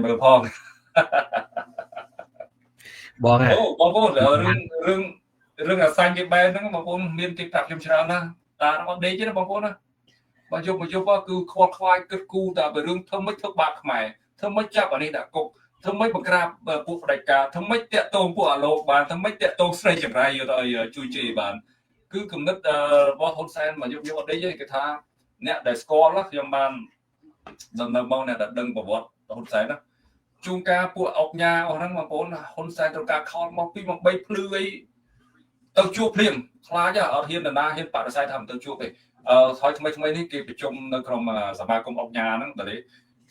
មើលផងបងហ៎បងប្អូនរឿងអាសាញ់គេបែរហ្នឹងបងប្អូនមានទីប្រាប់ខ្ញុំច្រើនណាស់តាអត់ដេកទេណាបងប្អូនណាបើយប់គឺខ្វល់ខ្វាយគិតគូរតែរឿងធ្វើម៉េចធ្វើបាបខ្មែរធ្វើម៉េចចាប់អានេះដាក់គុកធ្វើម៉េចបង្ក្រាបពួកផ្ដាច់ការធ្វើម៉េចតាក់ទងពួកអាលោកបានធ្វើម៉េចតាក់ទងស្រីចង្រៃយកទៅជួយជេរបានគឺគំនិតរបស់ហ៊ុនសែនមកយប់អត់ដេកទេគេថាអ្នកដែលស្គាល់ខ្ញុំបាននៅមកអ្នកដែលដឹងប្រវត្តិហ៊ុនសែនណាជួនកាលពួកអុកញ៉ាអស់ហ្នឹងបងប្អូនហ៊ុនសែនត្រូវការខលមក2 3ភ្លឺអីទៅជួបភ្លាមខ្លាចអត់ហ៊ាននរណាហ៊ានបដិសេធថាមិនទៅជួបទេហើយថ្មីនេះគេប្រជុំនៅក្នុងសមាគមអុកញ៉ាហ្នឹងតែ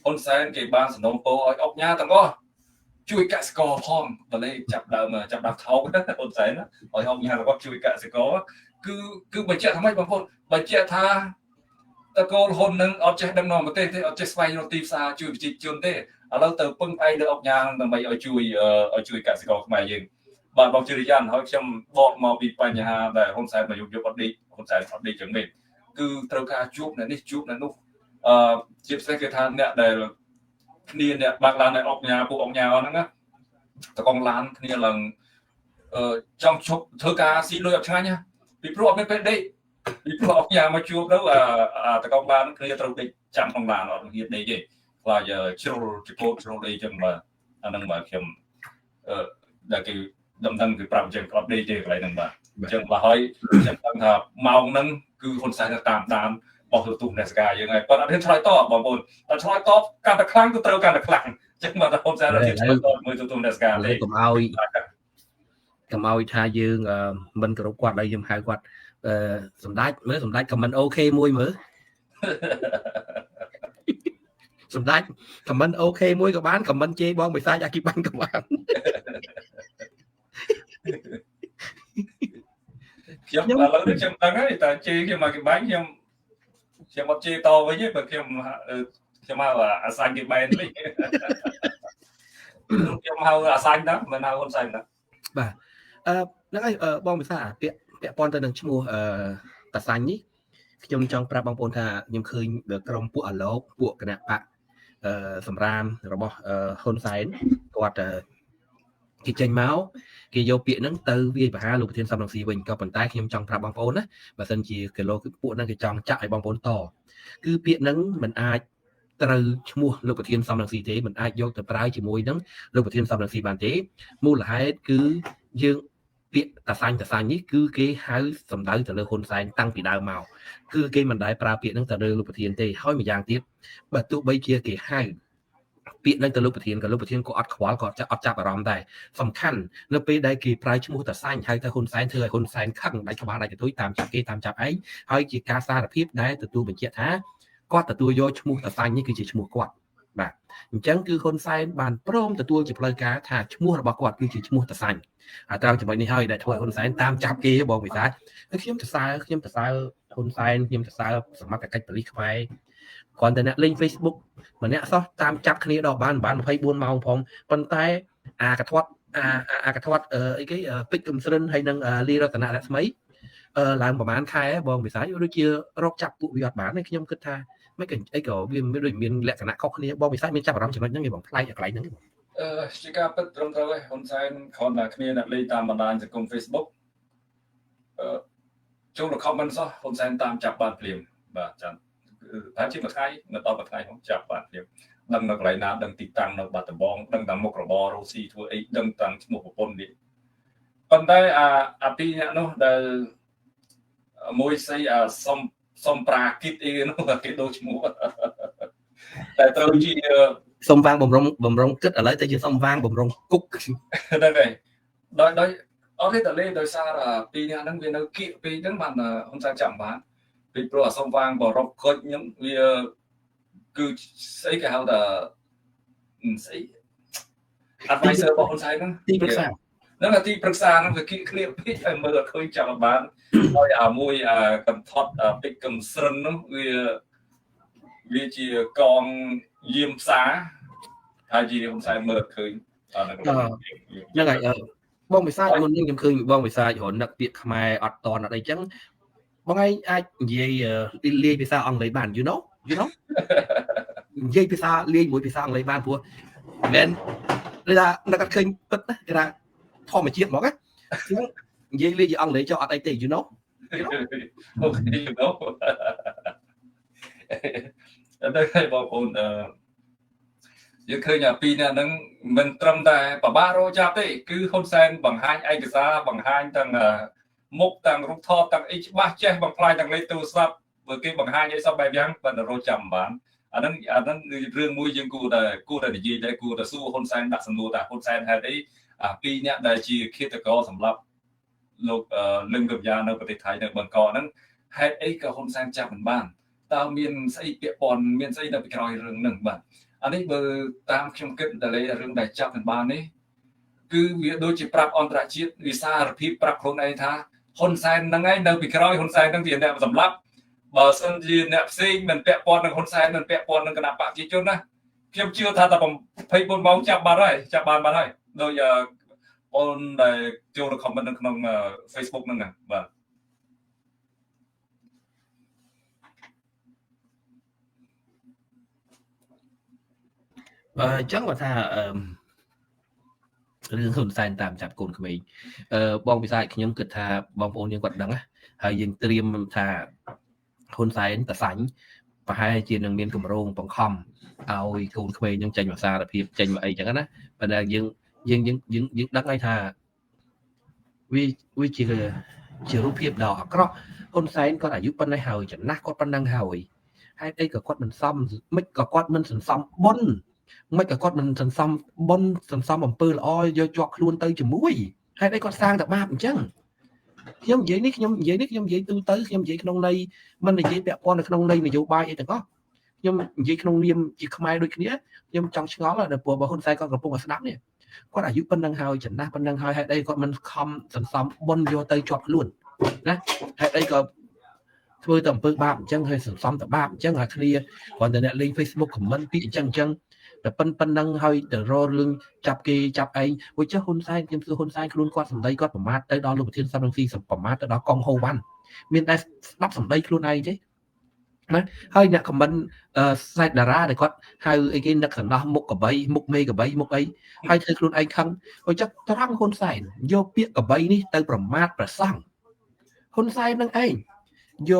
ហ៊ុនសែនគេបានសំណូមពរឲ្យអុកញ៉ាទាំងអស់ជួយកសិករផងតែចាប់ដើមថោកហ៊ុនសែនឲ្យអុកញ៉ាទាំងអស់ជួយកសិករគឺបញ្ជាក់ថាម៉េចបងប្អូនបញ្ជាក់ថាតកូលហ៊ុននឹងអត់ចេះដឹកនាំប្រទេសទេអត់ចេះស្វែងរកទីផ្សារជួយប្រជាជនទេឥឡូវទៅពឹងផ្អែកលើអុកញ៉ាដើម្បីឲ្យជួយកសិករខ្មែរយើងបាទបងជឿយ៉ាងហើយខ្ញុំបកមកពីបញ្ហាដែលហ៊ុនសែនមកយកអត់ដេកហ៊ុនសែនអត់ដេកចឹងទេគឺត្រូវការជួបនៅនេះជួបនៅនោះជាពិសេសគេថាអ្នកដែលគ្នាអ្នកបាក់ឡានឲ្យអុកញ៉ាពួកអុកញ៉ាហ្នឹងណាតកងឡានគ្នាឡើងចង់ឈប់ធ្វើការស៊ីលុយអត់ឆ្ងាញ់ណាពីព្រោះអត់មានពេលដេកពីព្រោះអុកញ៉ាមកជួបទៅតកងឡានគ្នាត្រូវដេកចាំក្នុងឡានអត់ហ៊ានដេកទេខ្លាចជ្រុលជពោតជ្រុលដេកចឹងបាទអាហ្នឹងបាទខ្ញុំដែលគេដំណឹងគឺប្រាប់ចឹងអត់ដេកទេកន្លែងហ្នឹងបាទអញ្ចឹងបាទហើយខ្ញុំដឹងថាម៉ោងហ្នឹងគឺហ៊ុនសែនតាមបោះទៅទូនេសកាយើងហើយប៉ុន្តែអត់ហ៊ានឆ្លើយតបបងប្អូនតែឆ្លើយតបកាន់តែខ្លាំងទៅត្រូវកាន់តែខ្លាំងអញ្ចឹងបាទហ៊ុនសែនអត់ហ៊ានឆ្លើយតបមើលទៅទូនេសកាទេកុំឲ្យថាយើងមិនគោរពគាត់ហើយខ្ញុំហៅគាត់សម្ដេចមើលសម្ដេចខមមិនអូខេមួយមើលសម្ដេចខមមិនអូខេមួយក៏បានខមមិនជេរបងបិសាចអាគីបាញ់ក៏បានខ្ញុំឥឡូវនេះខ្ញុំដឹងហើយតែជេរខ្ញុំមកគេបាញ់ខ្ញុំអត់ជេរតវិញទេបើខ្ញុំហៅអាសាញ់គេបែនវិញខ្ញុំហៅអាសាញ់ណាមិនហៅហ៊ុនសែនណាបាទហ្នឹងហើយបងពិសាពាក់ព័ន្ធទៅនឹងឈ្មោះតាសាញ់នេះខ្ញុំចង់ប្រាប់បងប្អូនថាខ្ញុំឃើញក្រុមពួកអាឡូកពួកគណៈបកសម្រាមរបស់ហ៊ុនសែនគាត់គេចេញមកគេយកពាក្យហ្នឹងទៅវាយប្រហារលោកប្រធានសំរងស៊ីវិញក៏ប៉ុន្តែខ្ញុំចង់ប្រាប់បងប្អូនណាបើសិនជាគីឡូគឺពួកហ្នឹងគេចង់ចាក់ឲ្យបងប្អូនតគឺពាក្យហ្នឹងមិនអាចត្រូវឈ្មោះលោកប្រធានសំរងស៊ីទេមិនអាចយកទៅប្រើជាមួយនឹងលោកប្រធានសំរងស៊ីបានទេមូលហេតុគឺយើងពាក្យតាសាញ់នេះគឺគេហៅសំដៅទៅលើហ៊ុនសែនតាំងពីដើមមកគឺគេមិនដែលប្រើពាក្យហ្នឹងទៅលើលោកប្រធានទេហើយម្យ៉ាងទៀតបើទោះបីជាគេហៅពាក្យហ្នឹងទៅលោកប្រធានក៏លោកប្រធានក៏អត់ខ្វល់ក៏អត់ចាប់អារម្មណ៍ដែរសំខាន់នៅពេលដែលគេប្រើឈ្មោះតាសាញ់ហៅទៅហ៊ុនសែនធ្វើឲ្យហ៊ុនសែនខឹងដាច់ក្បាលដាច់កន្ទុយតាមចាប់គេតាមចាប់ឯងហើយជាការសារភាពដែលទទួលបញ្ជាក់ថាគាត់ទទួលយកឈ្មោះតាសាញ់នេះគឺជាឈ្មោះគាត់បាទអញ្ចឹងគឺហ៊ុនសែនបានព្រមទទួលជាផ្លូវការថាឈ្មោះរបស់គាត់គឺជាឈ្មោះតាសាញ់ហើយតាមចំណុចនេះហើយដែលធ្វើឲ្យហ៊ុនសែនតាមចាប់គេបងវិសាខ្ញុំសរសើរហ៊ុនសែនខ្ញុំសរសើរសមត្ថកិច្ចប៉ូលីសខ្មែរគ្រាន់តែអ្នកលេង Facebook ម្នាក់សោះតាមចាប់គ្នាដល់បាន24ម៉ោងផងប៉ុន្តែអាកធាត់អីគេពេជ្រកំស្រិនហើយនឹងលីរតនៈរស្មីឡើងប្រហែលខែបងវិសាដូចជារកចាប់ពួកវាអត់បានទេខ្ញុំគិតថាមិនអីក៏វាដូចមានលក្ខណៈខុសគ្នាបងវិសាមានចាប់អារម្មណ៍ចំណុចហ្នឹងឯងបងផ្លែកកន្លែងហ្នឹងជាការពិតត្រឹមត្រូវហើយហ៊ុនសែនគ្រាន់តែគ្នាអ្នកលេងតាមបណ្ដាញសង្គម Facebook ចូលទៅ comment សោះហ៊ុនសែនតាមចាប់បានភ្លាមបាទចាំតែជាមួយថ្ងៃនៅដល់មួយថ្ងៃខ្ញុំចាប់បានភ្លាមដឹងនៅកន្លែងណាដឹងទីតាំងនៅបាត់ដំបងដឹងតាមមុខរបររ៉ូស៊ីធ្វើអីដឹងតាមឈ្មោះប្រពន្ធនេះប៉ុន្តែអាពីរអ្នកនោះដែលមួយស្អីសំប្រាគិតអីនោះគេដូរឈ្មោះតែត្រូវជាសំវាងបំរុងគិតឥឡូវទៅជាសំវាងបំរុងគុកហ្នឹងហើយដោយអត់ទេតលេដោយសារពីរនាក់ហ្នឹងវានៅគៀកពេកហ្នឹងបានហ៊ុនសែនចាំបានពីព្រោះសំវាងបរកគុជហ្នឹងវាគឺស្អីគេហៅថាស្អី advisor របស់ហ៊ុនសែនហ្នឹងទីប្រឹក្សាហ្នឹងទីប្រឹក្សាហ្នឹងវាគៀកគ្នាពេកហើយមើលអត់ឃើញចាំបានហើយមួយកន្ធត់ពេជ្រកំស្រិននោះវាជាកងយាមផ្សារហើយជាហ៊ុនសែនមើលឃើញហ្នឹងហើយបងវិសាចមុននេះខ្ញុំឃើញបងវិសាចរនឹកពាក្យខ្មែរអត់តអត់អីចឹងបងឯងអាចនិយាយលាយភាសាអង់គ្លេសបាន you know និយាយភាសាលាយមួយភាសាអង់គ្លេសបានព្រោះ nên là nó cắt khinh bất đấy là thò mà chiết món á dây ly ông lấy cho ở đây tỷ you know Okay, you know ដល់ហើយបងប្អូនយើងឃើញពីអ្នកហ្នឹងមិនត្រឹមតែបបារោចាប់ទេគឺហ៊ុនសែនបង្ហាញឯកសារបង្ហាញទាំងមុខទាំងរូបថតទាំងអីច្បាស់ចេះបំផ្លាញទាំងលេខទូរស័ព្ទបើគេបង្ហាញអីសពបែបយ៉ាងបើរោចាំបានអាហ្នឹងរឿងមួយយើងគួរតែនិយាយដែរគួរតែសួរហ៊ុនសែនដាក់សំណួរថាហ៊ុនសែនហេតុអីពីរអ្នកដែលជាឃាតករសម្រាប់លោកលឹងកញ្ញានៅប្រទេសថៃនៅបង្កហ្នឹងហេតុអីក៏ហ៊ុនសែនចាប់មិនបានតើមានស្អីពាក់ព័ន្ធមានស្អីនៅពីក្រោយរឿងហ្នឹងបាទអានេះបើតាមខ្ញុំគិតដល់រឿងដែលចាប់មិនបាននេះគឺវាដូចជាប្រាប់អន្តរជាតិវិសារភាពប្រាប់ខ្លួនឯងថាហ៊ុនសែនហ្នឹងឯងនៅពីក្រោយហ៊ុនសែនហ្នឹងជាអ្នកសម្លាប់បើសិនជាអ្នកផ្សេងមិនពាក់ព័ន្ធនឹងហ៊ុនសែនមិនពាក់ព័ន្ធនឹងគណៈបកប្រជាជនណាខ្ញុំជឿថាតែ24ម៉ោងចាប់បានហើយដោយអូនដែលចូល comment នៅក្នុង Facebook ហ្នឹងបាទចឹងគាត់ថារឿងហ៊ុនសែនតាមចាប់កូនក្មេងបងពិសាខ្ញុំគិតថាបងប្អូនយើងគាត់ដឹងហើយយើងត្រៀមថាហ៊ុនសែនតសាញ់ប្រហែលជានឹងមានកម្រងបង្ខំឲ្យកូនក្មេងនឹងចេញមកសារភាពចេញមកអីចឹងណាប៉ុន្តែយើងដឹងហើយថាវាជារូបភាពដ៏អាក្រក់ហ៊ុនសែនគាត់អាយុប៉ុណ្ណេះហើយចំណាស់គាត់ប៉ុណ្ណឹងហើយហេតុអីក៏គាត់មិនសមមិនក៏គាត់មិនសន្សំបុណ្យមិនក៏គាត់មិនសន្សំបុណ្យសន្សំអំពើល្អយកជាប់ខ្លួនទៅជាមួយហេតុអីគាត់សាងតែបាបអញ្ចឹងខ្ញុំនិយាយនេះខ្ញុំនិយាយទូទៅខ្ញុំនិយាយក្នុងន័យមិននិយាយពាក់ព័ន្ធនៅក្នុងន័យនយោបាយអីទាំងអស់ខ្ញុំនិយាយក្នុងនាមជាខ្មែរដូចគ្នាខ្ញុំចង់ឆ្ងល់ដល់ពួកហ៊ុនសែនគាត់កំពុងតែស្ដាប់នេះគាត់អាយុប៉ុណ្ណឹងហើយចំណាស់ប៉ុណ្ណឹងហើយហេតុអីគាត់មិនខំសន្សំបុណ្យយកទៅជាប់ខ្លួនណាហេតុអីក៏ធ្វើតែអំពើបាបអញ្ចឹងហើយសន្សំតែបាបអញ្ចឹងហើយគ្នាគ្រាន់តែអ្នកលេង Facebook comment ពីអញ្ចឹងតែប៉ុណ្ណឹងហើយទៅរករឿងចាប់គេចាប់ឯងវិញចុះហ៊ុនសែនខ្ញុំសួរហ៊ុនសែនខ្លួនគាត់សម្ដីគាត់ប្រមាថទៅដល់លោកប្រធានសំរងស៊ីប្រមាថទៅដល់កុងហូវ៉ាន់មានតែស្ដាប់សម្ដីខ្លួនឯងទេណាហើយអ្នក comment សាច់តារាដែលគាត់ហៅអីគេនឹកសំណោះមុខកបីមុខមេកបីមុខអីហើយធ្វើខ្លួនឯងខឹងវិញចុះត្រង់ហ៊ុនសែនយកពាក្យកបីនេះទៅប្រមាថប្រសង់ហ៊ុនសែននឹងឯងយ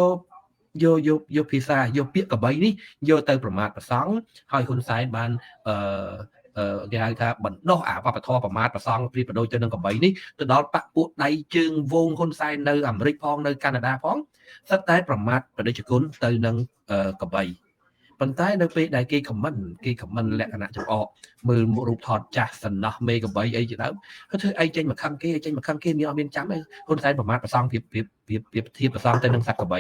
កភាសាយកពាក្យកបីនេះយកទៅប្រមាថប្រសង់ហើយហ៊ុនសែនបានគេហៅថាបណ្ដោះអាវប្បធម៌ប្រមាថប្រសង់ព្រៀបដូចទៅនឹងកបីនេះទៅដល់បកពួកដៃជើងវងហ៊ុនសែននៅអាមេរិកផងនៅកាណាដាផងសិតតែប្រមាថបដិជគុណទៅនឹងកបីប៉ុន្តែនៅពេលដែលគេខមមិនលក្ខណៈចំអកមើលរូបថតចាស់សំណោះមេកបីអីជាដើមគាត់ធ្វើអីចេញមកខឹងគេមានអត់មានចាំទេហ៊ុនសែនប្រមាថប្រសង់ភាពធៀបប្រសង់ទៅនឹងសត្វកបី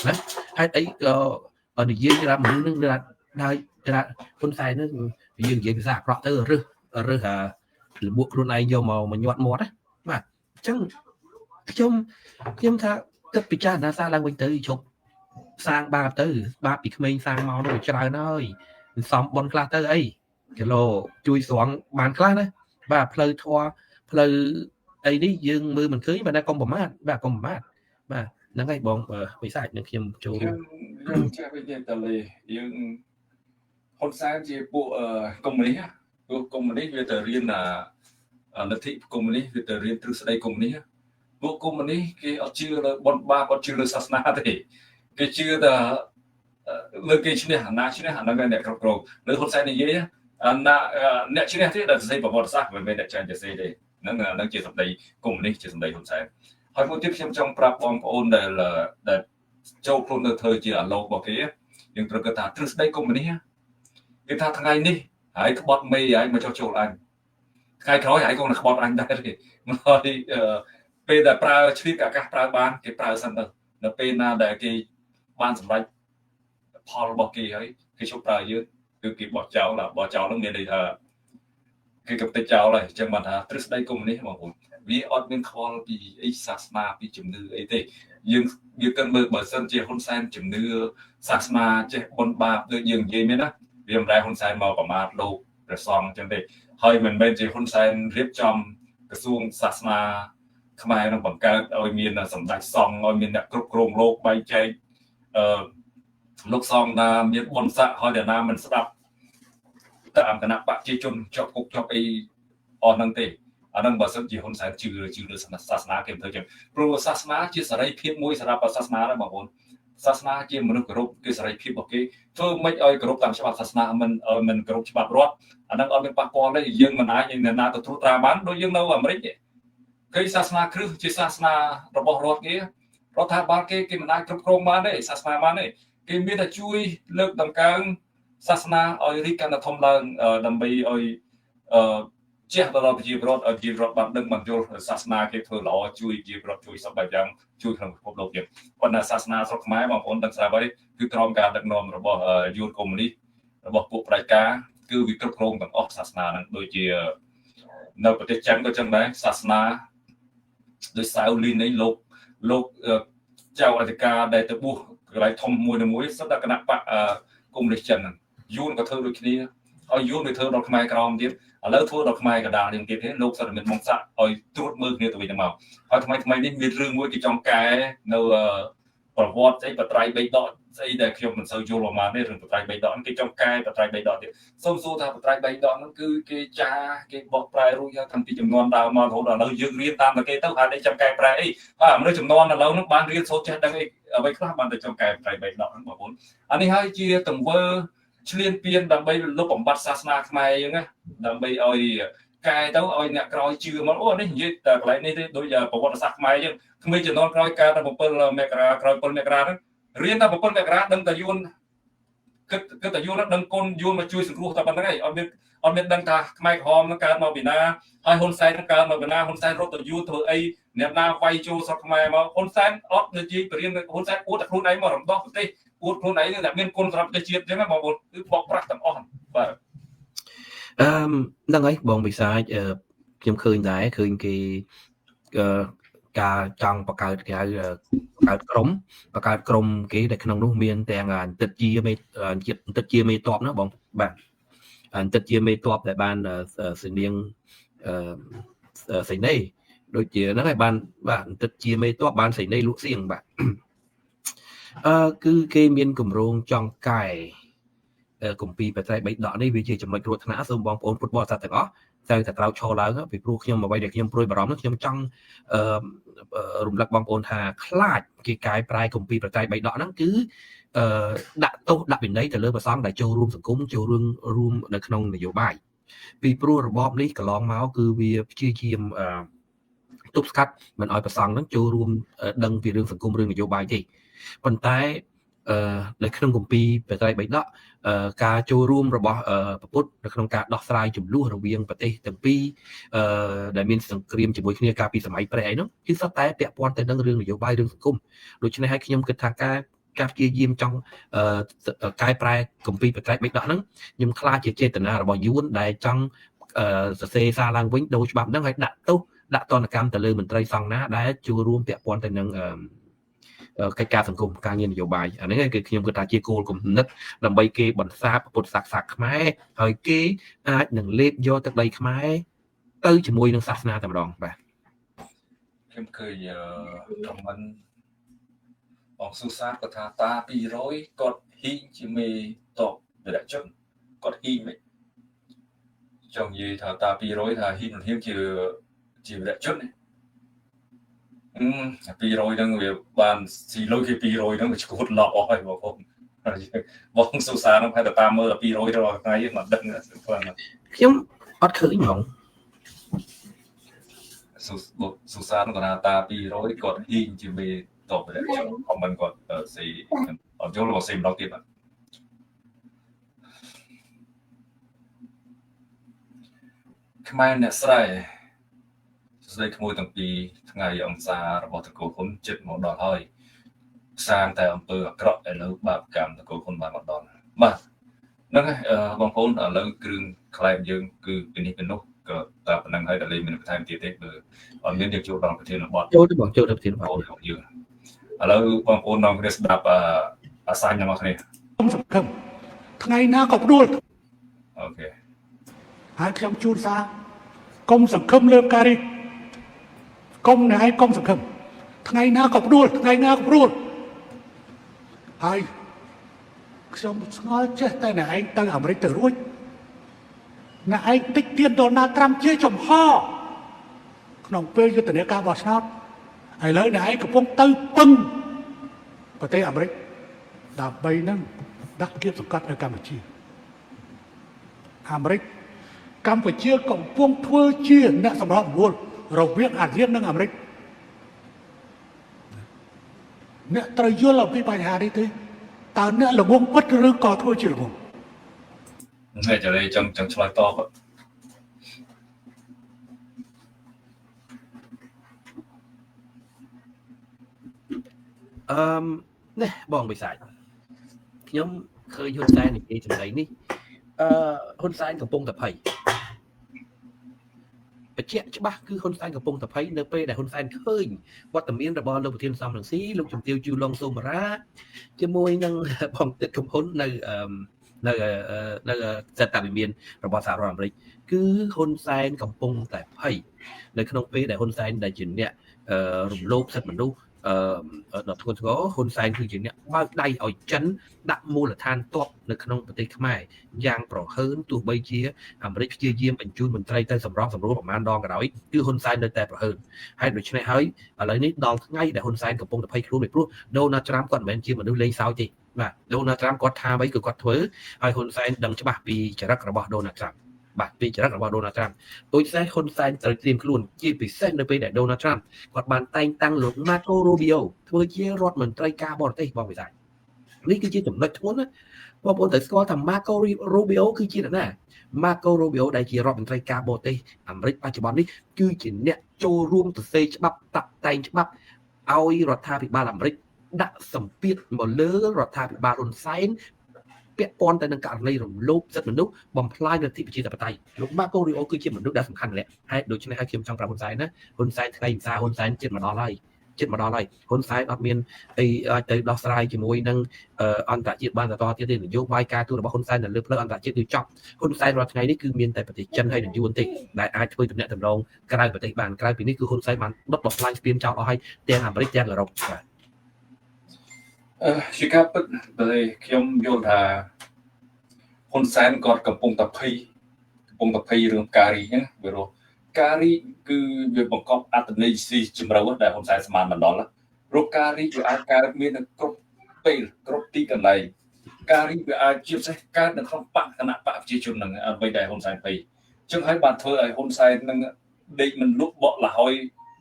ណាហេតុអីក៏និយាយថាមនុស្សនឹងដើរហ៊ុនសែននឹងយើងនិយាយភាសាអាក្រក់ទៅរឹសលបួកខ្លួនឯងយកមកញាត់មាត់ណាបាទអញ្ចឹងខ្ញុំថាគិតពិចារណាសារឡើងវិញទៅជប់សាងបាបទៅបាបពីក្មេងសាងមកនោះច្រើនហើយសំបនខ្លះទៅអីគីឡូជួយស្រង់បានខ្លះណាបាទផ្លូវធွာផ្លូវអីនេះយើងមើលមិនឃើញបាទកុំប្រមាថបាទហ្នឹងហើយបងវិសាចនឹងខ្ញុំចូលយើងចេះវិញ្ញាតលេយើងហ៊ុនសែនជាពួកកុម្មុយនីសពួកកុម្មុយនីសវាទៅរៀនលទ្ធិកុម្មុយនីសវាទៅរៀនទ្រឹស្ដីកុម្មុយនីសពួកកុម្មុយនីសគេអត់ជឿលើបុណ្យបាបអត់ជឿលើសាសនាទេគេជឿតែលើគេឈ្នះអាណាឈ្នះអាហ្នឹងអ្នកគ្រប់គ្រងលើហ៊ុនសែននិយាយអាណាអ្នកឈ្នះទេដែលសរសេរប្រវត្តិសាស្ត្រមិនមែនអ្នកចាញ់សរសេរទេហ្នឹងជាសម្ដីកុម្មុយនីសជាសម្ដីហ៊ុនសែនហើយមួយទៀតខ្ញុំចង់ប្រាប់បងប្អូនដែលចូលខ្លួនទៅធ្វើជាអាឡូរបស់គេយើងត្រូវគិតថាទ្រឹស្ដីកុម្មុយនីសគេថាថ្ងៃនេះហើយក្បត់មេហើយមកចូលអញថ្ងៃក្រោយហើយក៏នឹងក្បត់អញដែរទេមកហើយពេលដែលប្រើជ្រៀតអាកាសប្រើបានគេប្រើសិនទៅនៅពេលណាដែលគេបានសម្រេចផលរបស់គេហើយគេជប់ប្រើយើងគឺគេបោះចោលនឹងមានន័យថាគេកំទេចចោលហើយអញ្ចឹងបានថាទ្រឹស្ដីកុម្មុយនីសបងប្អូនវាអត់មានខ្វល់ពីអីសាសនាពីជំនឿអីទេយើងគិតមើលបើសិនជាហ៊ុនសែនជំនឿសាសនាចេះបុណ្យបាបដូចយើងនិយាយមែនណាវាមិនដែលហ៊ុនសែនមកប្រមាថលោកព្រះសង្ឃអញ្ចឹងទេហើយមិនមែនជាហ៊ុនសែនរៀបចំក្រសួងសាសនាខ្មែរនឹងបង្កើតឲ្យមានសម្ដេចសង្ឃឲ្យមានអ្នកគ្រប់គ្រងលោកបែងចែកលោកសង្ឃណាមានបុណ្យស័ក្តិហើយអ្នកណាមិនស្ដាប់ តាមគណៈបព្វជិជនជាប់គុកជាប់អីអស់ហ្នឹងទេអាហ្នឹងបើសិនជាហ៊ុនសែនជឿលើសាសនាគេធ្វើចឹងព្រោះសាសនាជាសេរីភាពមួយសម្រាប់សាសនាដែរបងប្អូនសាសនាជាមនុស្សគោរពគឺសេរីភាពរបស់គេធ្វើមិនឲ្យគោរពតាមច្បាប់សាសនាមិនគោរពច្បាប់រដ្ឋអាហ្នឹងអត់មានប៉ះពាល់ទេយើងមិនអាចអ្នកណាទៅត្រួតត្រាបានដូចយើងនៅអាមេរិកទេគឺសាសនាគ្រឹះជាសាសនារបស់រដ្ឋគេរដ្ឋាភិបាលគេមិនអាចគ្រប់គ្រងបានទេសាសនាបានទេគេមានតែជួយលើកដំកើងសាសនាឲ្យរីកកាន់តែធំឡើងដើម្បីឲ្យជះទៅដល់ប្រជាពលរដ្ឋឲ្យប្រជាពលរដ្ឋបានដឹងបានយល់សាសនាគេធ្វើល្អជួយប្រជាពលរដ្ឋជួយសពបែបយ៉ាងជួយក្នុងពិភពលោកទៀតប៉ុន្តែសាសនាស្រុកខ្មែរបងប្អូនដឹងស្រាប់ហើយគឺក្រោមការដឹកនាំរបស់យួនកុម្មុយនីសរបស់ពួកប្រជាការគឺវាគ្រប់គ្រងទាំងអស់សាសនាហ្នឹងដូចជានៅប្រទេសចិនក៏ចឹងដែរសាសនាដោយសាវលីននេះលោកចៅអធិការដែលទៅបួសកន្លែងធំមួយសិតតែគណៈបកកុម្មុយនីសចិនហ្នឹងយួនក៏ធ្វើដូចគ្នាហើយយួនវាធ្វើដល់ខ្មែរក្រមទៀតឥឡូវធ្វើដល់ខ្មែរកដាលនេះទៀតទេលោកសន្តិមិត្តមកសាក់ឲ្យត្រួតមើលគ្នាទៅវិញទៅមកហើយថ្មីនេះមានរឿងមួយគេចង់កែនៅប្រវត្តិស្អីបត្រៃ3ដកស្អីដែលខ្ញុំមិនសូវយល់ប្រហែលទេរឿងបត្រៃ3ដកគេចង់កែបត្រៃ3ដកទៀតសូមសួរថាបត្រៃ3ដកហ្នឹងគឺគេចាគេបកប្រែរួចហើយតាំងពីចំនួនដើមមករហូតដល់ឥឡូវយើងរៀនតាមតែគេទៅហើយចង់កែប្រែអីហើយមនុស្សចំនួនឥឡូវហ្នឹងបានរៀនសូត្រចេះដឹងអីអ្វីខ្លះបានតែចង់កែបត្រៃ3ដកហ្នឹងបងប្អូនអានេះហើយជាទង្វើឆ្លៀនពៀនដើម្បីលុបបំបត្តិសាសនាខ្មែរយើងណាដើម្បីឲ្យកែទៅឲ្យអ្នកក្រោយជឿមកអូនេះនិយាយតែកន្លែងនេះទេដូចប្រវត្តិសាស្ត្រខ្មែរយើងក្មេងជំនាន់ក្រោយកើតតែ7មករាក្រោយ7មករាហ្នឹងរៀនតែ7មករាដឹងតែយួនគិតតែយួនដឹងកូនយួនមកជួយសង្គ្រោះតែប៉ុណ្្នឹងឯងអត់មានដឹងថាខ្មែរក្រហមនឹងកើតមកពីណាហើយហ៊ុនសែននឹងកើតមកពីណាហ៊ុនសែនរត់ទៅយួនធ្វើអីអ្នកណាវាយចូលស្រុកខ្មែរមកហ៊ុនសែនអត់និយាយបរៀនហ៊ុនសែនអួតតែខ្លួនឯងមករំដោះប្រទេសអួតខ្លួនឯងនឹងតែមានគុណសម្រាប់ប្រទេសជាតិអញ្ចឹងបងប្អូនគឺបោកប្រាស់ទាំងអស់បាទហ្នឹងហើយបងវិសាចខ្ញុំឃើញដែរឃើញគេការចង់បង្កើតគេហៅបង្កើតក្រុមគេដែលក្នុងនោះមានទាំងទឹកជាមេទឹកជាមេតបណាបងបាទទឹកជាមេតបដែលបានសនាងសេនីដូចជាហ្នឹងហើយបានបាទទឹកជាមេតបបានសេនីលក់សៀងបាទគឺគេមានគម្រោងចង់កែគម្ពីរបត្រៃ3ដកនេះវាជាចំណុចគ្រោះថ្នាក់សូមបងប្អូនពុទ្ធបរិស័ទទាំងអស់តែក្រោកឈរឡើងពីព្រោះខ្ញុំអ្វីដែលខ្ញុំព្រួយបារម្ភនោះខ្ញុំចង់រំលឹកបងប្អូនថាខ្លាចគេកែប្រែគម្ពីរបត្រៃ3ដកហ្នឹងគឺដាក់ទោសដាក់វិន័យទៅលើព្រះសង្ឃដែលចូលរួមសង្គមចូលរួមនៅក្នុងនយោបាយពីព្រោះរបបនេះកន្លងមកគឺវាព្យាយាមទប់ស្កាត់មិនឲ្យព្រះសង្ឃហ្នឹងចូលរួមដឹងពីរឿងសង្គមរឿងនយោបាយទេប៉ុន្តែនៅក្នុងគម្ពីរបត្រៃ3ដកការចូលរួមរបស់ពុទ្ធនៅក្នុងការដោះស្រាយចំនួនរវាងប្រទេសទាំងពីរដែលមានសង្គ្រាមជាមួយគ្នាកាលពីសម័យព្រះអីនោះគឺសុទ្ធតែពាក់ព័ន្ធទៅនឹងរឿងនយោបាយរឿងសង្គមដូច្នេះហើយខ្ញុំគិតថាការព្យាយាមចង់កែប្រែគម្ពីរបត្រៃ3ដកហ្នឹងខ្ញុំខ្លាចជាចេតនារបស់យួនដែលចង់សរសេរសារឡើងវិញដូរច្បាប់ហ្នឹងហើយដាក់ទោសដាក់ទណ្ឌកម្មទៅលើមន្ត្រីសង្ឃណាដែលចូលរួមពាក់ព័ន្ធទៅនឹងកិច្ចការសង្គមការងារនយោបាយអានេះគឺខ្ញុំគិតថាជាគោលគំនិតដើម្បីគេបន្សាបពុទ្ធសាសនាខ្មែរហើយគេអាចនឹងលេបយកទឹកដីខ្មែរទៅជាមួយនឹងសាសនាតែម្ដងបាទខ្ញុំឃើញខមមិនបងសុសាគាត់ថាតា200គាត់ហ៊ីងជាមេតបវិរៈជនគាត់ហ៊ីងមិនចង់និយាយថាតា200ថាហ៊ីងហ៊ីងជាវិរៈជន200ហ្នឹងវាបានស៊ីលុយគេ200ហ្នឹងវាឈួតឡប់អស់ហើយបងប្អូនបងសុសាហ្នឹងតែតាមមើល200រាល់ថ្ងៃហ្នឹងមិនដឹងខ្ញុំអត់ឃើញហ្មងសុសាហ្នឹងគាត់ថាតា200គាត់ហ៊ីងជាមេតបវិរៈជនខមមិនគាត់ស៊ីអត់យល់មកស៊ីម្ដងទៀតបាទខ្មែរអ្នកស្រែស្ដីក្មួយតាំងពីថ្ងៃអង្គសាររបស់តកូលហ៊ុនចិត្តមកដល់ហើយសាងតែអំពើអាក្រក់ឥឡូវបាបកម្មតកូលហ៊ុនបានមកដល់បាទហ្នឹងហើយបងប្អូនឥឡូវគ្រឿងខ្លែងយើងគឺពីនេះពីនោះក៏តែប៉ុណ្្នឹងហើយតែលេងមានបន្ថែមទៀតទេបើអត់មានយើងចូលដល់ប្រធានបទចូលទៅបងចូលទៅប្រធានបទរបស់យើងឥឡូវបងប្អូននាំគ្នាស្ដាប់អាសាញ់របស់គ្នាសង្ឃឹមថ្ងៃណាក៏ព្រួលអូខេហើយខ្ញុំជូនសារកុំសង្ឃឹមលើការនេះកុំណែកុំសង្ឃឹមថ្ងៃណាក៏ព្រួលថ្ងៃណាក៏ព្រួលហើយខ្ញុំស្ងល់ចេះតែណែឯងទៅអាមេរិកទៅរួច អ្នកឯងតិចទៀតដូណាល់ត្រាំជាចំហក្នុងពេលយុទ្ធនាការបោះឆ្នោតឥឡូវអ្នកឯងកំពុងទៅពឹងប្រទេសអាមេរិកដើម្បីនឹងដាក់គៀបសង្កត់នៅកម្ពុជាអាមេរិកកម្ពុជាកំពុងធ្វើជាអ្នកសម្របសម្រួលរវាងអាស៊ាននិងអាមេរិកអ្នកត្រូវយល់អំពីបញ្ហានេះទេតើអ្នកល្ងងពិតឬក៏ធ្វើជាល្ងងអ្នកចរិយចង់ឆ្លើយតបនេះបងបិសាចខ្ញុំឃើញហ៊ុនសែននិយាយចំណៃនេះហ៊ុនសែនកំពុងតែភ័យបញ្ជាក់ច្បាស់គឺហ៊ុនសែនកំពុងតែភ័យនៅពេលដែលហ៊ុនសែនឃើញវត្តមានរបស់លោកប្រធានសំរងស៊ីលោកជំទាវជូឡុងសូមរាជាមួយនឹងបងទឹកកំហ៊ុននៅសតវិមានរបស់សហរដ្ឋអាមេរិកគឺហ៊ុនសែនកំពុងតែភ័យនៅក្នុងពេលដែលហ៊ុនសែនដែលជាអ្នករំលោភសិទ្ធិមនុស្សដល់ធ្ងន់ធ្ងរហ៊ុនសែនគឺជាអ្នកបើកដៃឲ្យចិនដាក់មូលដ្ឋានទ័ពនៅក្នុងប្រទេសខ្មែរយ៉ាងប្រហើនទោះបីជាអាមេរិកព្យាយាមបញ្ជូនមន្ត្រីទៅសម្របសម្រួលប្រមាណដងក៏ដោយគឺហ៊ុនសែននៅតែប្រហើនហើយដូច្នេះហើយឥឡូវនេះដល់ថ្ងៃដែលហ៊ុនសែនកំពុងតែភ័យខ្លួនពីព្រោះដូណាល់ត្រាំគាត់មិនមែនជាមនុស្សលេងសើចទេបាទដូណាល់ត្រាំគាត់ថាអ្វីគឺគាត់ធ្វើហើយហ៊ុនសែនដឹងច្បាស់ពីចរិតរបស់ដូណាល់ត្រាំបាទពីចរិតរបស់ដូណាល់ត្រាំដូចតែហ៊ុនសែនត្រូវត្រៀមខ្លួនជាពិសេសនៅពេលដែលដូណាល់ត្រាំគាត់បានតែងតាំងលោក Marco Rubio ធ្វើជារដ្ឋមន្ត្រីការបរទេសបងវិសានេះគឺជាចំណុចធ្ងន់ណាបងប្អូនត្រូវស្គាល់ថា Marco Rubio គឺជាអ្នកណា Marco Rubio ដែលជារដ្ឋមន្ត្រីការបរទេសអាមេរិកបច្ចុប្បន្ននេះគឺជាអ្នកចូលរួមសរសេរច្បាប់តាក់តែងច្បាប់ឲ្យរដ្ឋាភិបាលអាមេរិកដាក់សម្ពាធមកលើរដ្ឋាភិបាលហ៊ុនសែនពាក់ព័ន្ធទៅនឹងករណីរំលោភសិទ្ធិមនុស្សបំផ្លាញលទ្ធិប្រជាធិបតេយ្យលោក Marco Rubio គឺជាមនុស្សដែលសំខាន់ម្នាក់ហើយដូច្នេះហើយខ្ញុំចង់ប្រាប់ហ៊ុនសែនណាហ៊ុនសែនថ្ងៃវិសាហ៊ុនសែនចិត្តមកដល់ហើយហ៊ុនសែនអត់មានអីអាចទៅដោះស្រាយជាមួយនឹងអន្តរជាតិបានបន្តទៀតទេនយោបាយការទូតរបស់ហ៊ុនសែននៅលើផ្លូវអន្តរជាតិគឺចប់ហ៊ុនសែនរាល់ថ្ងៃនេះគឺមានតែប្រទេសចិនហើយនិងយួនទេដែលអាចធ្វើទំនាក់ទំនងក្រៅប្រទេសបានក្រៅពីនេះគឺហ៊ុនសែនបានដុតបំផ្លាញស្ពានចោលអស់ហើយទាំងអាមេរិកទាំងអឺរ៉ុបបាទជាការពិតដែលខ្ញុំយល់ថាហ៊ុនសែនគាត់កំពុងតែភ័យរឿងការីហ្នឹងវារស់ការីគឺវាបង្កប់អត្តន័យស៊ីជម្រៅដែលហ៊ុនសែនស្មានមិនដល់រកការីវាអាចកើតមាននៅគ្រប់ពេលគ្រប់ទីកន្លែងការីវាអាចជាពិសេសកើតនៅក្នុងបកគណៈបកប្រជាជនហ្នឹងអ្វីដែលហ៊ុនសែនភ័យអញ្ចឹងហើយបានធ្វើឲ្យហ៊ុនសែននឹងដេកមិនលុបបកលហើយ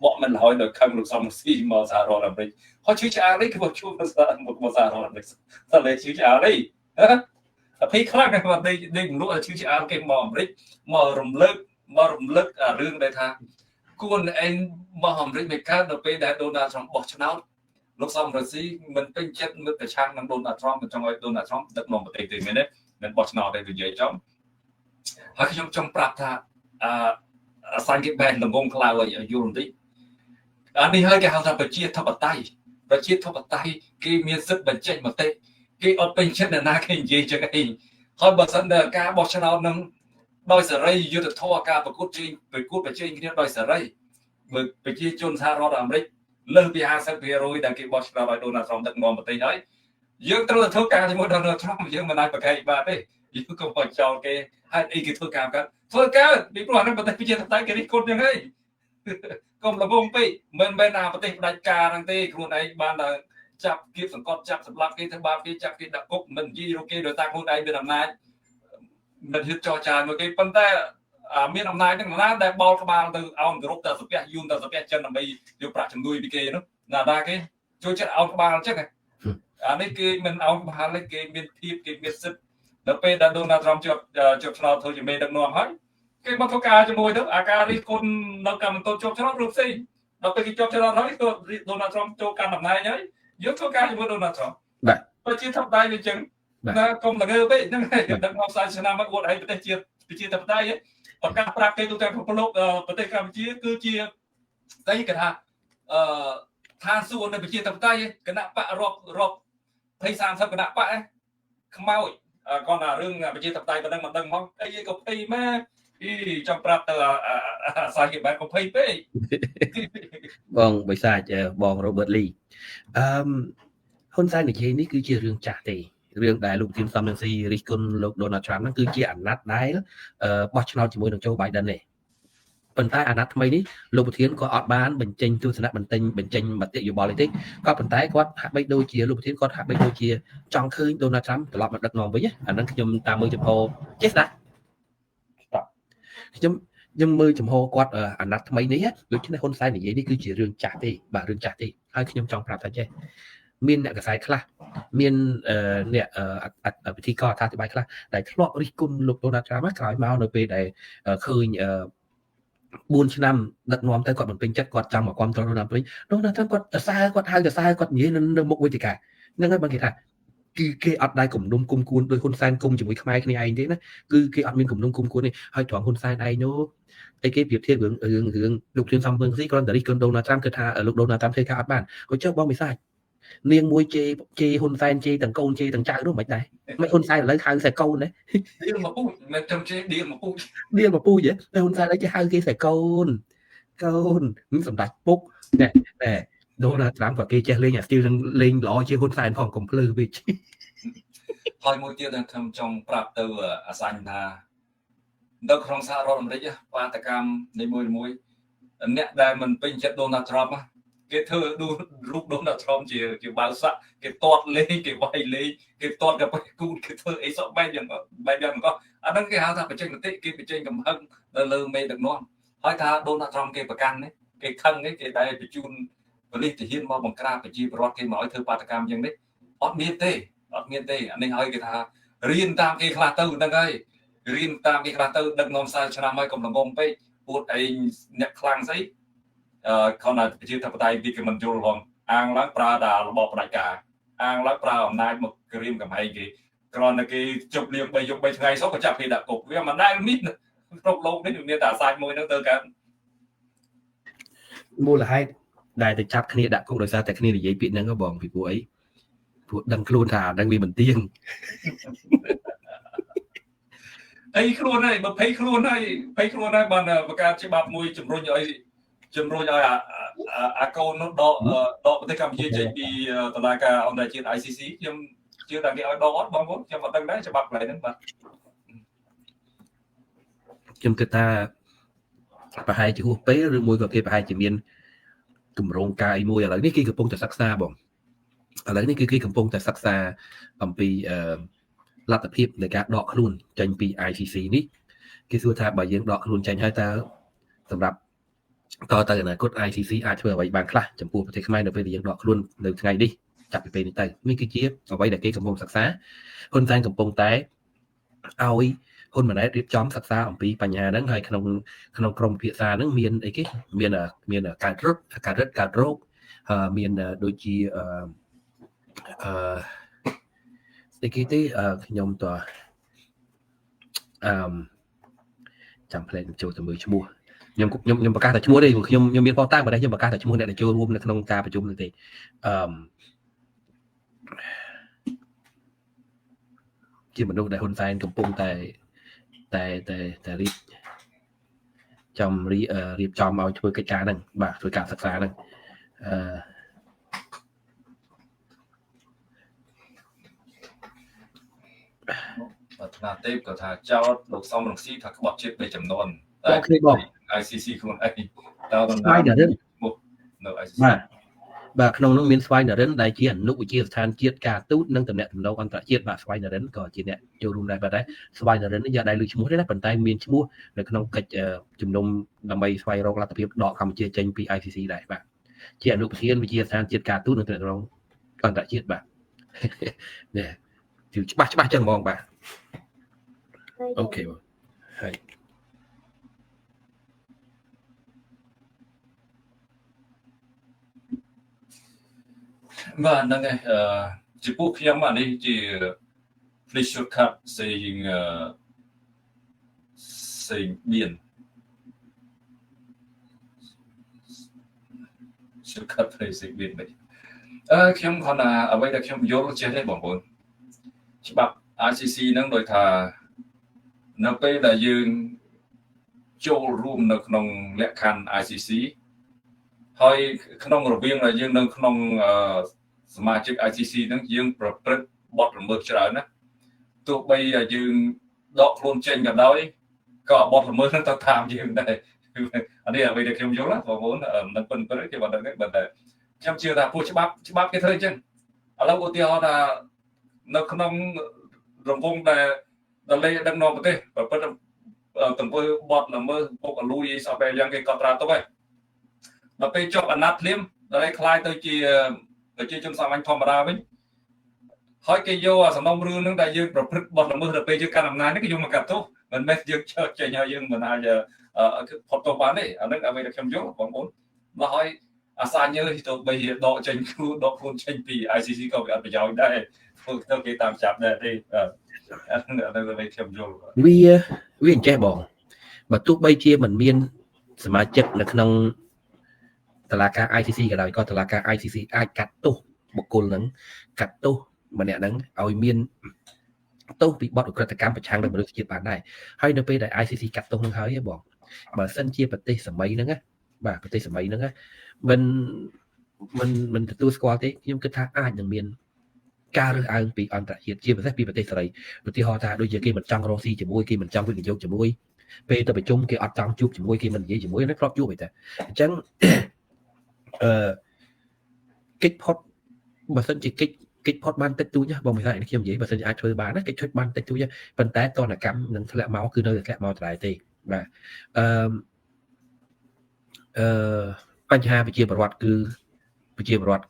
បកមិនលហើយដោយខឹងលោកសំស៊ីមកសហរដ្ឋអាមេរិកហើយជឿឆ្អាលនេះគឺមកជួបមកសហរដ្ឋអាមេរិកតែលេជឿឆ្អាលនេះតែភ័យខ្លាំងណាស់គាត់ដេកមិនលុបជឿឆ្អាលគេមកអាមេរិកមករំលឹករឿងដែលថាគួរឯងមកអាមេរិកមិនកើតដល់ពេលដែលដូណាល់ត្រាំបោះឆ្នោតលោកសំរងស៊ីមិនពេញចិត្តនឹងប្រឆាំងនឹងដូណាល់ត្រាំមិនចង់ឲ្យដូណាល់ត្រាំដឹកនាំប្រទេសទេមែនទេមិនបោះឆ្នោតទេនិយាយចំហើយខ្ញុំចង់ប្រាប់ថាអាសាញ់គេបែរលងងខ្លៅឲ្យយល់បន្តិចអានេះហើយគេហៅថាប្រជាធិបតេយ្យគេមានសិទ្ធិបញ្ចេញមតិគេអត់ពេញចិត្តអ្នកណាគេនិយាយចឹងអីហើយបើសិនតែការបោះឆ្នោតនឹងដោយសេរីយុទ្ធធម៌ការប្រកួតប្រជែងគ្នាដោយសេរីបើប្រជាជនសហរដ្ឋអាមេរិកលើសពី 50% ដែលគេបោះឆ្នោតឲ្យដូណាល់ត្រាំដឹកនាំប្រទេសហើយយើងត្រូវតែធ្វើការជាមួយដូណាល់ត្រាំយើងមិនអាចប្រកែកបានទេយើងកុំឲ្យចោលគេហើយអីគេធ្វើការពីព្រោះអានេះប្រទេសប្រជាធិបតេយ្យគេរិះគន់យ៉ាងហីកុំលងពេកមិនមែនថាប្រទេសផ្ដាច់ការហ្នឹងទេខ្លួនឯងបានតែចាប់គៀបសង្កត់ចាប់សម្លាប់គេធ្វើបាបគេចាប់គេដាក់គុកមិននិយាយរកគេដោយសារខ្លួនឯងមានអំណាចមិនហ៊ានចោះចាយមកគេប៉ុន្តែមានអំណាចហ្នឹងណាដែលបោលក្បាលទៅអោនគោរពទៅសាពះយូនទៅសាពះចិនដើម្បីយកប្រាក់ជំនួយពីគេនោះណាគេចូលចិត្តអោនក្បាលអញ្ចឹងអានេះគេមិនអោនក្បាលទេគេមានភាពគេមានសិទ្ធិដល់ពេលដែលដូណាល់ត្រាំជាប់ឆ្នោតធ្វើជាមេដឹកនាំហើយគេមកធ្វើការជាមួយទៅអាការរិះគន់នៅកម្មតូចជាប់ឆ្នោតរូបផ្សេងដល់ពេលគេជាប់ឆ្នោតហើយទៅដូណាល់ត្រាំចូលកាន់តំណែងហើយយកធ្វើការជាមួយដូណាល់ត្រាំបាទប្រជាធិបតេយ្យវាអញ្ចឹងណាកុំល្ងើពេកហ្នឹងហើយដឹកនាំ40ឆ្នាំមកអួតឲ្យប្រទេសជាប្រជាធិបតេយ្យប្រកាសប្រាប់គេទូទាំងពិភពលោកប្រទេសកម្ពុជាគឺជាស្អីគេថាឋានសួគ៌នៃប្រជាធិបតេយ្យគណៈបករាប់20-30គណៈបកខ្មោចគាត់ថារឿងប្រជាធិបតេយ្យមិនដឹងមកអីក៏ភ័យមកចង់ប្រាប់ទៅអាសាគេបែបក៏ភ័យពេកបងបិសាចបង Robert Lee ហ៊ុនសែននិយាយនេះគឺជារឿងចាស់ទេ រឿងដែលលោកប្រធានសំរងស៊ីរិះគន់លោក Donald Trump ហ្នឹងគឺជាអាណត្តិដែលបោះឆ្នោតជាមួយនឹង Joe Biden ទេប៉ុន្តែអាណត្តិថ្មីនេះលោកប្រធានក៏អត់បានបញ្ចេញទស្សនៈបញ្ចេញមតិយោបល់ទេក៏ប៉ុន្តែគាត់ហាក់បីដូចជាលោកប្រធានគាត់ហាក់បីដូចជាចង់ឃើញ Donald Trump ត្រឡប់មកដឹកនាំវិញអាហ្នឹងខ្ញុំតាមមើលចំហចេះស្ដាប់ខ្ញុំមើលចំហគាត់អាណត្តិថ្មីនេះដូច្នេះហ៊ុនសែននិយាយនេះគឺជារឿងចាស់ទេបាទរឿងចាស់ទេហើយខ្ញុំចង់ប្រាប់ថាចេះមានអ្នកកសែតខ្លះមានអ្នកពិធីករអត្ថាធិប្បាយខ្លះដែលធ្លាប់រិះគន់លោក Donald Trump ក្រោយមកនៅពេលដែលឃើញ4ឆ្នាំដឹកនាំទៅគាត់មិនពេញចិត្តគាត់ចង់មកគ្រប់គ្រងDonald Trump គាត់សរសើរគាត់ហៅសរសើរគាត់និយាយនៅមុខវេទិកាហ្នឹងហើយបងគេថាគឺគេអត់ដែរគំនុំគុំគួនដោយហ៊ុនសែនគុំជាមួយខ្មែរគ្នាឯងទេណាគឺគេអត់មានគំនុំគុំគួនទេហើយត្រង់ហ៊ុនសែនឯងនោះអីគេប្រៀបធៀបរឿងលោកធានសំពឹងស៊ីគ្រាន់តែរិះគន់Donald Trump គឺថាលោក Donald Trump ធ្វើការអត់បានក៏ចុះបងមិនសាច់នាងមួយជេហ៊ុនសែនជេទាំងកូនជេទាំងចៅនោះមិនដែរមិនហ៊ុនសែនឥឡូវហៅតែកូនណាឌៀលមកពូមិនចាំជេឌៀលមកពូហ៎ហ៊ុនសែនឥឡូវគេហៅគេតែកូនមិនសម្ដេចពុកណែDonald Trump ក៏គេចេះលេងអាស្ទីលនឹងលេងល្អជាងហ៊ុនសែនផងកុំភ្លឺពេកហើយមួយទៀតខ្ញុំចង់ប្រាប់ទៅអាសាញ់ថានៅក្នុងសហរដ្ឋអាមេរិកបាតកម្មនៃមួយអ្នកដែលមិនពេញចិត្ត Donald Trump គេធ្វើរូប Donald Trump ជាបាល់សាក់គេទាត់លេងគេវាយលេងគេទាត់កាបគូគេធ្វើអីសក់បែបយ៉ាងក៏អាហ្នឹងគេហៅថាបញ្ចេញមតិគេបញ្ចេញកំហឹងនៅលើមេដឹកនាំហើយថា Donald Trump គេប្រកាន់គេខឹងគេដែលបញ្ជូនប៉ូលីសទាហានមកបង្ក្រាបប្រជាពលរដ្ឋគេមកឲ្យធ្វើបាតកម្មយ៉ាងនេះអត់មានទេអានេះឲ្យគេថារៀនតាមគេខ្លះទៅហ្នឹងហើយរៀនតាមគេខ្លះទៅដឹកនាំ40ឆ្នាំហើយកុំល្ងងពេកពួតឯងអ្នកខ្លាំងស្អីខនប្រជាធិបតេយ្យពីគេមិនយល់ផងអាងឡើងប្រើតែរបបផ្ដាច់ការអាងឡើងប្រើអំណាចមកក្រៀមកំហែងគេគ្រាន់តែគេជប់លៀង3យប់3ថ្ងៃសុខក៏ចាប់គេដាក់គុកវាមិនដែលមានគ្រប់លោកនេះមានតែអាសាច់មួយហ្នឹងទៅកើតមូលហេតុដែលទៅចាប់គ្នាដាក់គុកដោយសារតែគ្នានិយាយពាក្យហ្នឹងបងពីព្រោះអីព្រោះដឹងខ្លួនថាដឹងវាមិនទៀងអីខ្លួនហើយ20ខ្លួនហើយ20ខ្លួនហើយបានបង្កើតច្បាប់មួយជំរុញឲ្យអាកូននោះដកប្រទេសកម្ពុជាចេញពីតុលាការអន្តរជាតិ ICC ខ្ញុំជឿថាគេឲ្យដកអត់បងប្អូនខ្ញុំអត់ដឹងដែរច្បាប់កន្លែងហ្នឹងបាទខ្ញុំគិតថាប្រហែលជាហួសពេលឬមួយក៏គេប្រហែលជាមានគម្រោងការអីមួយឥឡូវនេះគេកំពុងតែសិក្សាបងឥឡូវនេះគឺគេកំពុងតែសិក្សាអំពីលទ្ធភាពនៃការដកខ្លួនចេញពី ICC នេះគេសួរថាបើយើងដកខ្លួនចេញហើយតើសម្រាប់តទៅអនាគត ICC អាចធ្វើអ្វីបានខ្លះចំពោះប្រទេសខ្មែរនៅពេលដែលយើងដកខ្លួននៅថ្ងៃនេះចាប់ពីពេលនេះទៅនេះគឺជាអ្វីដែលគេកំពុងសិក្សាហ៊ុនសែនកំពុងតែឲ្យហ៊ុនម៉ាណែតរៀបចំសិក្សាអំពីបញ្ហាហ្នឹងហើយក្នុងក្រុមពិភាក្សាហ្នឹងមានអីគេមានការរោគមានដូចជាស្អីគេទេខ្ញុំតចាំផ្លែចូលទៅមើលឈ្មោះខ្ញុំប្រកាសតែឈ្មោះទេខ្ញុំមានផតតាំងបើខ្ញុំប្រកាសតែឈ្មោះអ្នកដែលចូលរួមនៅក្នុងការប្រជុំនោះទេជាមនុស្សដែលហ៊ុនសែនកំពុងតែរៀបចំឲ្យធ្វើកិច្ចការហ្នឹងបាទធ្វើការសិក្សាហ្នឹងបាទថ្នាក់ទេពក៏ថាចោតលោកសំរងស៊ីថាក្បត់ជាតិ3ចំនួនតែគ្នាបង ICC ខ្លួនអីតើដំណើរនៅ ICC បាទក្នុងនោះមានស្វ័យនរិនដែលជាអនុវិជាស្ថានជាតិការទូតនិងតំណែងអន្តរជាតិបាទស្វ័យនរិនក៏ជាអ្នកចូលរួមដែរបាទស្វ័យនរិននេះយកដែរលើឈ្មោះទេណាប៉ុន្តែមានឈ្មោះនៅក្នុងកិច្ចជំនុំដើម្បីស្វែងរកលទ្ធភាពដកកម្ពុជាចេញពី ICC ដែរបាទជាអនុប្រធានវិជាស្ថានជាតិការទូតនិងតំណែងអន្តរជាតិបាទនេះគឺច្បាស់ចឹងហ្មងបាទអូខេហើយបាទហ្នឹងហើយចំពោះខ្ញុំអានេះជា please shortcut saying មាន shortcut saying មានខ្ញុំគាត់ថាអ្វីដែលខ្ញុំយល់ចេះទេបងប្អូនច្បាប់ ICC ហ្នឹងដោយថានៅពេលដែលយើងចូលរួមនៅក្នុងលក្ខខណ្ឌ ICC ហើយក្នុងរវាងដែលយើងនៅក្នុងសមាជិក ICC ហ្នឹងយើងប្រព្រឹត្តប บอดละเมิดเฉยนะตัวใบยืนดอกโคลนเจนกันได้ก็บอดละเมิดนั่นต้องทำยืนได้อันนี้ไปเด็กเข้มยุ่งแล้วผมว่ามันเป็นไปได้ที่วันนั้นเป็นแต่เข้มเชื่อแต่ผู้ฉบับcái thời chânแล้วอุทิศlà nó không rồng vong là lấy đằng nọ thế và bắt từng với bọt là mơ bộ lui sau về yang cái contrat thôi mà bây cho anh nát liêm đây khai tới chi trong sao anh thom ra với hỏi cái vô sản nông rương nó đại dương rồi bọt là mơ là bây giờ cả làm ngàn cái dùng mà cả tốt mình mấy dương chơi nhau dương mình ai giờ phật tổ bán đấy anh đang ở đây là không vô còn bốn mà hỏi xa như thì tôi bây giờ độ tranh khu độ phun tranh vì ICC có bị ăn bây giờ đây tôi cái tạm chạp đây thì anh ở đây là không vô វាអញ្ចេះបងបើទោះបីជាមិនមានសមាជិកនៅក្នុងតុលាការ ICC ក៏ដោយក៏តុលាការ ICC អាចកាត់ទោសបុគ្គលហ្នឹងកាត់ទោសម្នាក់ហ្នឹងឲ្យមានទោសពីបទឧក្រិដ្ឋកម្មប្រឆាំងនឹងមនុស្សជាតិបានដែរហើយនៅពេលដែល ICC កាត់ទោសហ្នឹងហើយបងបើសិនជាប្រទេសសម័យហ្នឹងណាបាទប្រទេសសម័យហ្នឹងណាមិនទទួលស្គាល់ទេខ្ញុំគិតថាអាចនឹងមានការរើសអើងពីអន្តរជាតិជាពិសេសពីប្រទេសសេរីឧទាហរណ៍ថាដូចជាគេមិនចង់រកស៊ីជាមួយគេមិនចង់វិនិយោគជាមួយពេលទៅប្រជុំគេអត់ចង់ជួបជាមួយគេមិននិយាយជាមួយនេះគ្រាប់ជួបអីតែអញ្ចឹងកិច្ចផុតបើសិនជាកិច្ចផុតបានតិចតួចបងមិនថាខ្ញុំនិយាយបើសិនជាអាចធ្វើបានណាកិច្ចឈុតបានតិចតួចប៉ុន្តែតនកម្មនឹងធ្លាក់មកគឺនៅតែធ្លាក់មកដដែលទេបាទបញ្ហាប្រជាពលរដ្ឋគឺប្រជាពលរដ្ឋ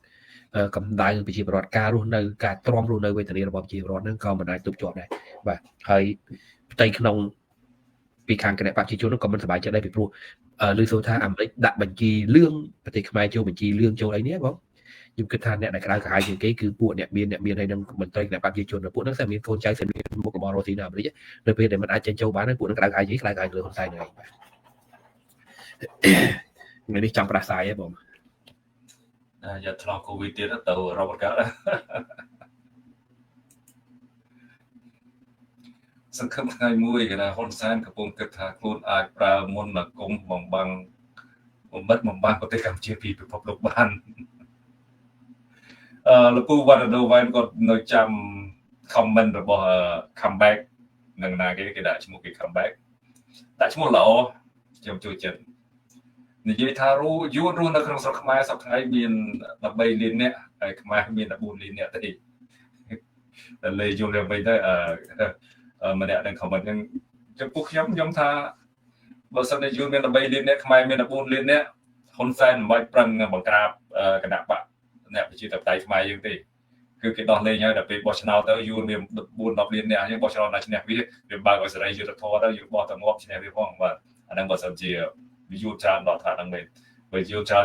កម្ដៅប្រជាពលរដ្ឋការរស់នៅការទ្រាំរស់នៅវេទនារបស់ប្រជាពលរដ្ឋហ្នឹងក៏មិនអាចទប់ជាប់ដែរបាទហើយផ្ទៃក្នុងពីខាងគណៈបព្វជិជនក៏មិនសប្បាយចិត្តដែរពីព្រោះឮសូរថាអាមេរិកដាក់បញ្ជីលឿងប្រទេសខ្មែរចូលបញ្ជីលឿងចូលអីនេះបងខ្ញុំគិតថាអ្នកដែលក្រៅកាហាយជាងគេគឺពួកអ្នកមានហើយនឹងមន្ត្រីគណៈបព្វជិជនពួកហ្នឹងតែមានកូនចៅតែមានមុខរបររស់ស៊ីនៅអាមេរិកនៅពេលដែលមិនអាចចេញចូលបានពួកហ្នឹងក្រៅកាហាយលើហ៊ុនសែនហ្នឹងបាទថ្ងៃនេះចង់ប្រាស្រ័យហ៎បងgiờ thằng covid tiết nó từ robot cả sân khấu ngày mùi cái là hôn san cái vùng cực thà luôn ai pra môn là cũng bằng mất có thể cảm chia vì pháp luật ban là pu văn đầu vai còn nói chăm comment rồi bỏ comeback lần này cái đại chúng một cái comeback đại chúng một lỗ trong chơi trậnนี่ยี่ทารู้ยูรู้นักร้องสาวขมายสักไงมีนนับใบลินเนี่ยไอ้ขมายมีนับบุญลินเนี่ยแต่เลยยูเรียนไปได้มาเนี่ยในคำมันยังจะปุ๊กย้ำท่าบริษัทในยูมีนับใบลินเนี่ยขมายมีนับบุญลินเนี่ยคนแฟนใบปรังบังกราบกระดาษปะเนี่ยไปชี้ตับไตขมายยังตีคือกินดอนเลยเนี่ยแต่ไปบอชนาลแต่ยูมีบุญนับลินเนี่ยยังบอชนาลในชนิดวิเรียนบางก็จะได้ยูจะทอแล้วยูบอแต่งบชนิดวิพองว่าอันนั้นบริษัทจีวิวจานดอทานังเบนวิวจาน